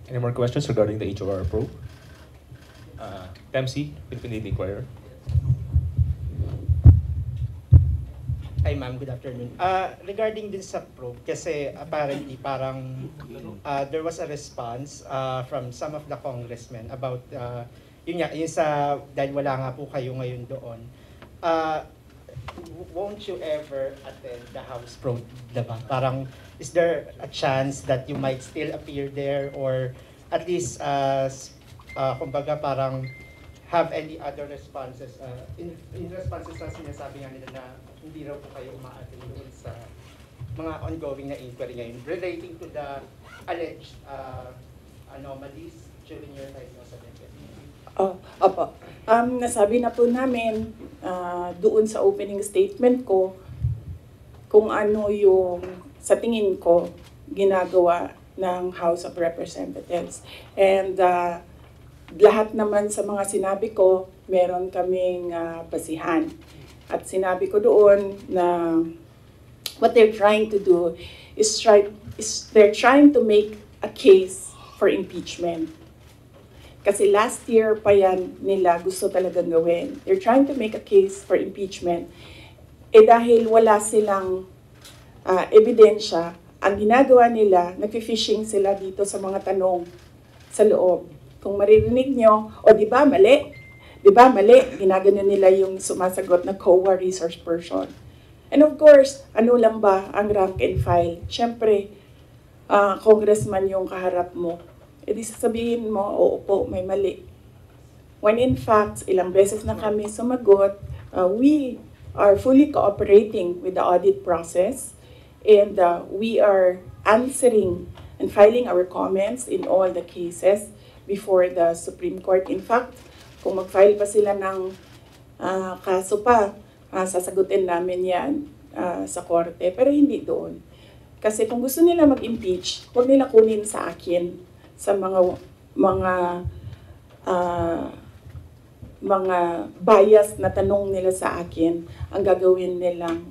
Any more questions regarding the HOR probe? Temsi, Philippine Daily Inquirer. Hi ma'am, good afternoon. Regarding din sa probe, kasi apparently parang there was a response from some of the congressmen about yun nga, yung sa, dahil wala nga po kayo ngayon doon, won't you ever attend the House probe, diba? Parang, is there a chance that you might still appear there or at least, kumbaga parang have any other responses in responses sa sinasabi nga nila na hindi raw po kayo umaattend doon sa mga ongoing na inquiry ngayon relating to the alleged anomalies during your time sa DepEd? Opo. Nasabi na po namin doon sa opening statement ko kung ano yung sa tingin ko ginagawa ng House of Representatives. And lahat naman sa mga sinabi ko, meron kaming basihan. At sinabi ko doon na what they're trying to do is they're trying to make a case for impeachment. Kasi last year pa yan nila gusto talagang gawin. They're trying to make a case for impeachment. Eh dahil wala silang ebidensya, ang ginagawa nila, nag-fishing sila dito sa mga tanong sa loob. Kung maririnig nyo, o di ba mali? Di ba mali? Ginagano nila yung sumasagot na COA resource person. And of course, ano lang ba ang rank and file? Siyempre, congressman yung kaharap mo. E di sasabihin mo, oo po, may mali. When in fact, ilang beses na kami sumagot, we are fully cooperating with the audit process and we are answering and filing our comments in all the cases before the Supreme Court. In fact, kung mag-file pa sila ng kaso pa, sasagutin namin yan sa korte, pero hindi doon. Kasi kung gusto nila mag-impeach, huwag nila kunin sa akin sa mga bias na tanong nila sa akin ang gagawin nilang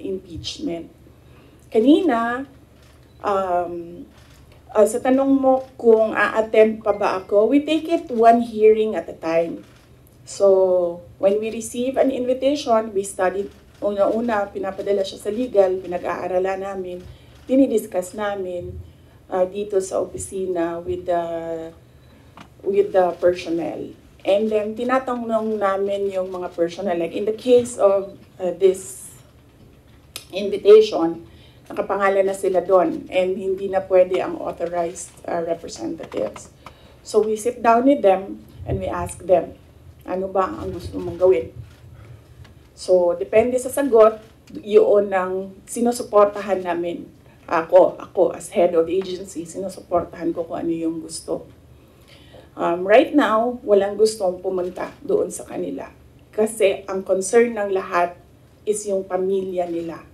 impeachment. Kanina, sa tanong mo kung a-attend pa ba ako, we take it one hearing at a time. So, when we receive an invitation, we study, una-una, pinapadala siya sa legal, pinag-aaralan namin, dinidiscuss namin dito sa opisina with the personnel. And then, tinatanong namin yung mga personnel. Like in the case of this invitation, nakapangalan na sila doon and hindi na pwede ang authorized representatives. So we sit down with them and we ask them, ano ba ang gusto mong gawin? So depende sa sagot, yun ang sinusuportahan namin. Ako as head of the agency, sinusuportahan ko kung ano yung gusto. Right now, walang gustong pumunta doon sa kanila. Kasi ang concern ng lahat is yung pamilya nila.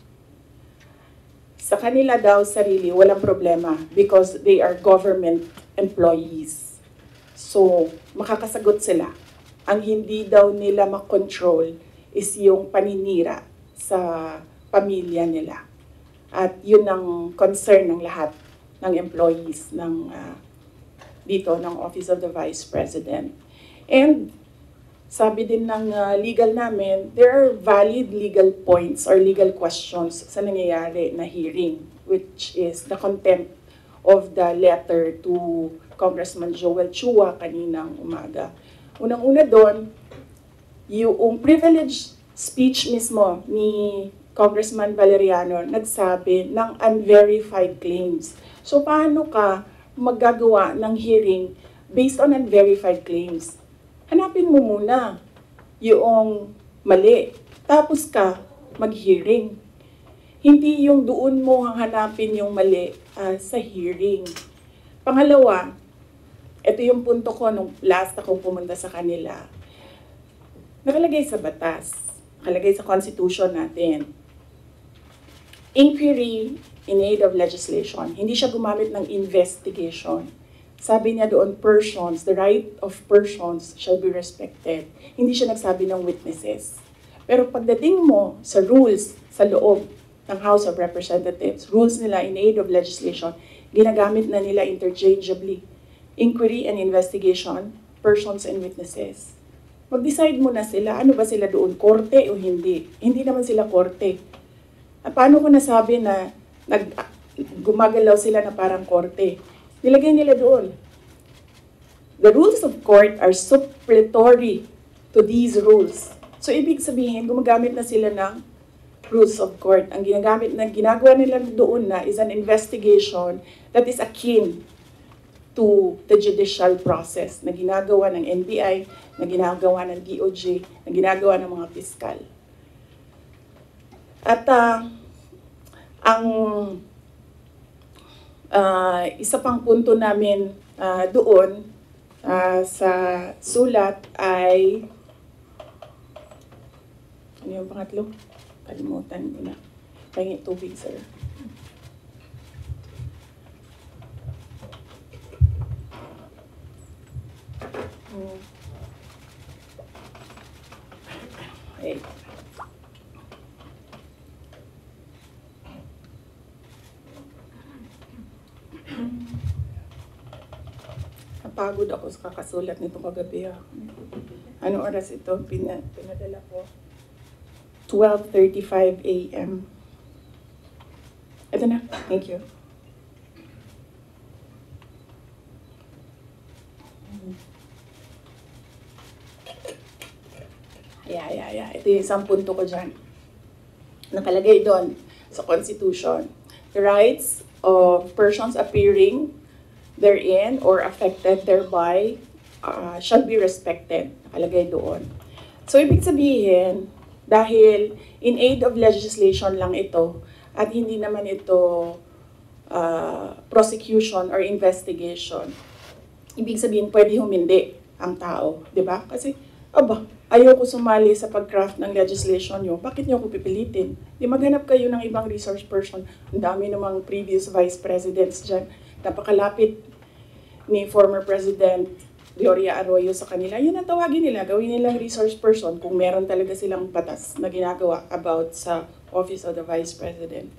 Sa kanila daw sarili, walang problema because they are government employees. So, makakasagot sila. Ang hindi daw nila makontrol is yung paninira sa pamilya nila. At yun ang concern ng lahat ng employees ng dito ng Office of the Vice President. And sabi din ng legal namin, there are valid legal points or legal questions sa nangyayari na hearing, which is the contempt of the letter to Congressman Joel Chua kaninang umaga. Unang-una doon, yung privileged speech mismo ni Congressman Valeriano nagsabi ng unverified claims. So paano ka maggagawa ng hearing based on unverified claims? Hanapin mo muna yung mali, tapos ka mag-hearing. Hindi yung doon mo hanapin yung mali sa hearing. Pangalawa, ito yung punto ko nung last akong pumunta sa kanila. Nakalagay sa batas, nakalagay sa constitution natin. Inquiry in aid of legislation. Hindi siya gumamit ng investigation. Sabi niya doon, persons, the right of persons shall be respected. Hindi siya nagsabi ng witnesses. Pero pagdating mo sa rules sa loob ng House of Representatives, rules nila in aid of legislation, ginagamit na nila interchangeably. inquiry and investigation, persons and witnesses. Mag-decide muna sila, ano ba sila doon, korte o hindi. Hindi naman sila korte. Paano ko nasabi na gumagalaw sila na parang korte? Nilagay nila doon. The rules of court are supplementary to these rules. So, ibig sabihin, gumagamit na sila ng rules of court. Ang ginagawa nila doon na is an investigation that is akin to the judicial process na ginagawa ng NBI, na ginagawa ng DOJ, na ginagawa ng mga piskal. At ang isa pang punto namin doon sa sulat ay, ano yung pangatlo? Kalimutan ko na. Pahingi tubig, sir. Okay. Napagod ako sa kakasulat nito kagabi. Anong oras ito? Pinadala ko. 12:35 a.m. Ito na. Thank you. Yeah. Ito yung isang punto ko dyan. Nakalagay doon sa Constitution. The rights of persons appearing therein or affected thereby shall be respected. Nakalagay doon. So, ibig sabihin, dahil in aid of legislation lang ito at hindi naman ito prosecution or investigation, ibig sabihin, pwede humindi ang tao. Diba? Kasi, ayoko sumali sa pag-craft ng legislation nyo. Bakit nyo ako pipilitin? Di maghanap kayo ng ibang resource person. Ang dami namang previous vice presidents dyan. Napakalapit ni former President Gloria Arroyo sa kanila. Yun ang tawagin nila. Gawin nilang resource person kung meron talaga silang batas na ginagawa about sa Office of the Vice President.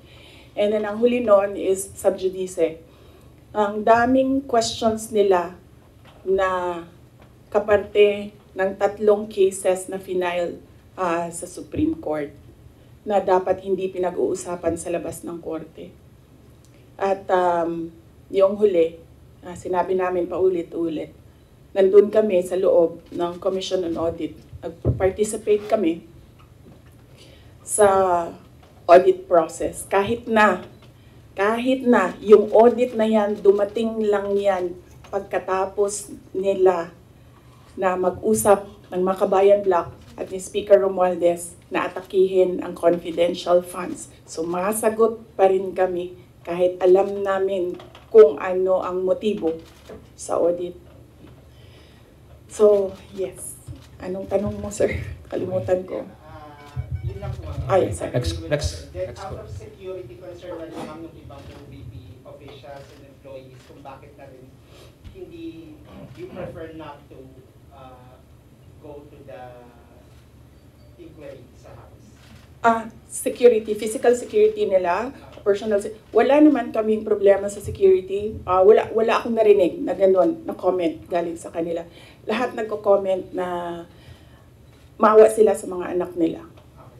And then ang huli noon is sub judice. Ang daming questions nila na kaparte ng 3 cases na final sa Supreme Court na dapat hindi pinag-uusapan sa labas ng korte. At yung huli, sinabi namin paulit-ulit, nandun kami sa loob ng Commission on Audit. Nag-participate kami sa audit process. Kahit na yung audit na yan, dumating lang yan pagkatapos nila na mag-usap ng Makabayan Block at ni Speaker Romualdez na atakihin ang confidential funds. So masagot pa rin kami kahit alam namin kung ano ang motibo sa audit. So, yes. Anong tanong mo, sir? Kalimutan ko. Yun lang po. Next. Out of security concern na lang ng ibang OVP officials and employees kung bakit na rin hindi, you prefer not to go to the inquiry sa house? Security, physical security nila, personal, wala naman kaming problema sa security. Wala akong narinig na gano'n, na comment galing sa kanila. Lahat nagko-comment na maawa sila sa mga anak nila.